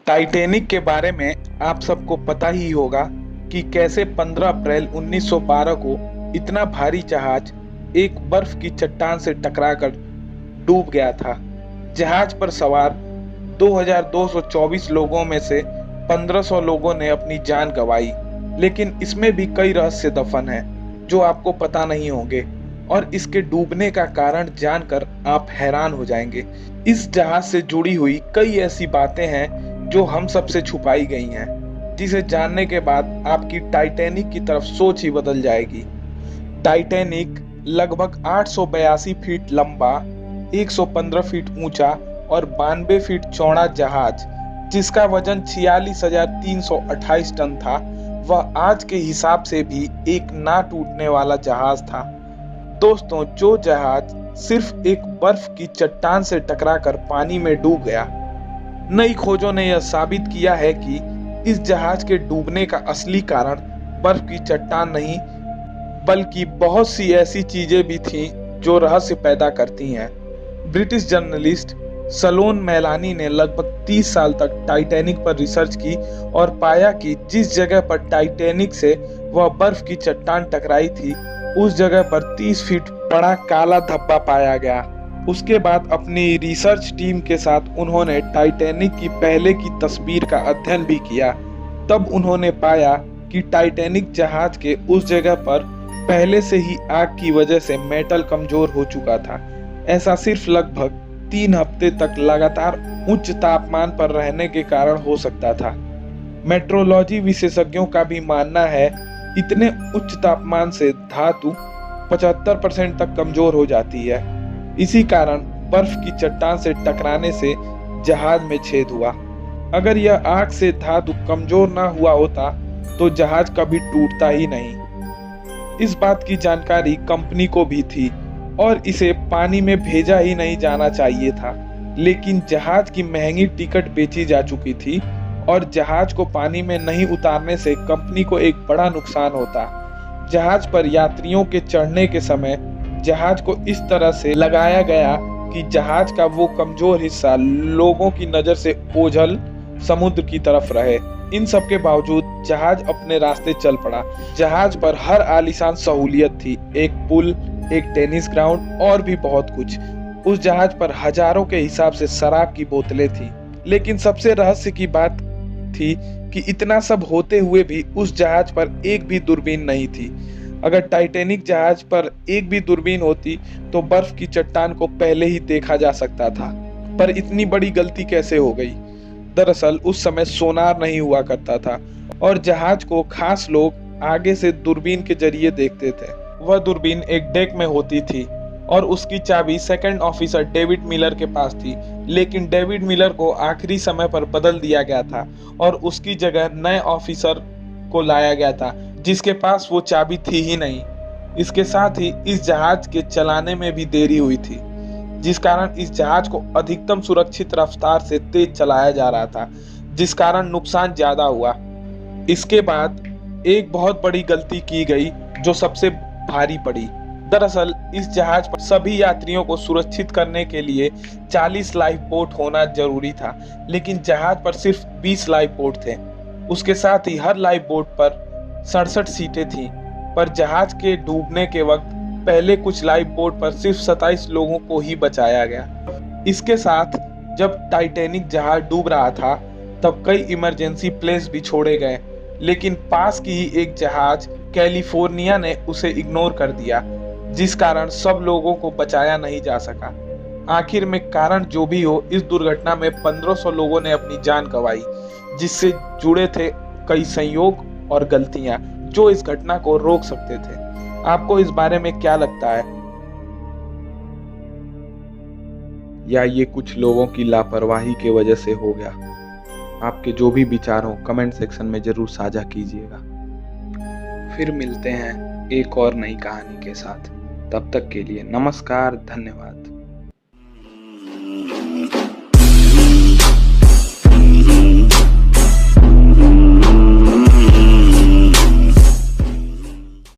Titanic के बारे में आप सबको पता ही होगा कि कैसे 15 अप्रैल 1912 को इतना भारी जहाज एक बर्फ की चट्टान से टकराकर डूब गया था। जहाज पर सवार 2224 लोगों में से 1500 लोगों ने अपनी जान गंवाई, लेकिन इसमें भी कई रहस्य दफन हैं जो आपको पता नहीं होंगे और इसके डूबने का कारण जानकर आप हैरान हो जाएंगे। इस जहाज से जुड़ी हुई कई ऐसी बातें हैं जो हम सबसे छुपाई गई हैं, जिसे जानने के बाद आपकी टाइटैनिक की तरफ सोच ही बदल जाएगी। टाइटैनिक लगभग 882 फीट लंबा, 115 फीट ऊंचा और 92 फीट चौड़ा जहाज, जिसका वजन 46,328 टन था, वह आज के हिसाब से भी एक ना टूटने वाला जहाज था। दोस्तों, जो जहाज सिर्फ एक बर्फ की चट्टान से टकराकर पानी में डूब गया। नई खोजों ने यह साबित किया है कि इस जहाज के डूबने का असली कारण बर्फ की चट्टान नहीं, बल्कि बहुत सी ऐसी चीजें भी थीं जो रहस्य पैदा करती हैं। ब्रिटिश जर्नलिस्ट सलोन मेलानी ने लगभग 30 साल तक टाइटैनिक पर रिसर्च की और पाया कि जिस जगह पर टाइटैनिक से वह बर्फ की चट्टान टकराई थी, उस जगह पर 30 फीट बड़ा काला धब्बा पाया गया। उसके बाद अपनी रिसर्च टीम के साथ उन्होंने टाइटैनिक की पहले की तस्वीर का अध्ययन भी किया। तब उन्होंने पाया कि टाइटैनिक जहाज के उस जगह पर पहले से ही आग की वजह से मेटल कमजोर हो चुका था। ऐसा सिर्फ लगभग 3 हफ्ते तक लगातार उच्च तापमान पर रहने के कारण हो सकता था। मेट्रोलॉजी विशेषज्ञों का भी मानना है इतने उच्च तापमान से धातु 75% तक कमजोर हो जाती है। इसी कारण बर्फ की चट्टान से टकराने से जहाज में छेद हुआ। अगर यह आग से धातु कमजोर ना हुआ होता तो जहाज कभी टूटता ही नहीं। इस बात की जानकारी कंपनी को भी थी और इसे पानी में भेजा ही नहीं जाना चाहिए था, लेकिन जहाज की महंगी टिकट बेची जा चुकी थी और जहाज को पानी में नहीं उतारने से कंपनी को एक बड़ा नुकसान होता। जहाज पर यात्रियों के चढ़ने के समय जहाज को इस तरह से लगाया गया कि जहाज का वो कमजोर हिस्सा लोगों की नजर से ओझल समुद्र की तरफ रहे। इन सब के बावजूद जहाज अपने रास्ते चल पड़ा। जहाज पर हर आलीशान सहूलियत थी, एक पुल, एक टेनिस ग्राउंड और भी बहुत कुछ। उस जहाज पर हजारों के हिसाब से शराब की बोतलें थी। लेकिन सबसे रहस्य की बात थी कि इतना सब होते हुए भी उस जहाज पर एक भी दूरबीन नहीं थी। अगर टाइटैनिक जहाज पर एक भी दूरबीन होती तो बर्फ की चट्टान को पहले ही देखा जा सकता था। पर इतनी बड़ी गलती कैसे हो गई? दरअसल उस समय सोनार नहीं हुआ करता था और जहाज को खास लोग आगे से दूरबीन के जरिए देखते थे। वह दूरबीन एक डेक में होती थी और उसकी चाबी सेकंड ऑफिसर डेविड मिलर के पास थी, लेकिन डेविड मिलर को आखिरी समय पर बदल दिया गया था और उसकी जगह नए ऑफिसर को लाया गया था जिसके पास वो चाबी थी ही नहीं। इसके साथ ही इस जहाज के चलाने में भी देरी हुई थी, जिस कारण इस जहाज को अधिकतम सुरक्षित रफ्तार से तेज चलाया जा रहा था, जिस कारण नुकसान ज्यादा हुआ। इसके बाद एक बहुत बड़ी गलती की गई जो सबसे भारी पड़ी। दरअसल इस जहाज पर सभी यात्रियों को सुरक्षित करने के लिए 40 लाइफ बोट होना जरूरी था, लेकिन जहाज पर सिर्फ 20 लाइफ बोट थे। उसके साथ ही हर लाइफ बोट पर 67 सीटें थीं, पर जहाज के डूबने के वक्त पहले कुछ लाइफ बोट पर सिर्फ 27 लोगों को ही बचाया गया। इसके साथ जब टाइटैनिक जहाज डूब रहा था तब कई इमरजेंसी प्लेन्स भी छोड़े गए, लेकिन पास की ही एक जहाज कैलिफोर्निया ने उसे इग्नोर कर दिया, जिस कारण सब लोगों को बचाया नहीं जा सका। आखिर में कारण जो भी हो, इस दुर्घटना में 1500 लोगों ने अपनी जान गंवाई, जिससे जुड़े थे कई संयोग और गलतियां जो इस घटना को रोक सकते थे। आपको इस बारे में क्या लगता है? या ये कुछ लोगों की लापरवाही की वजह से हो गया? आपके जो भी विचार हो कमेंट सेक्शन में जरूर साझा कीजिएगा। फिर मिलते हैं एक और नई कहानी के साथ। तब तक के लिए नमस्कार, धन्यवाद।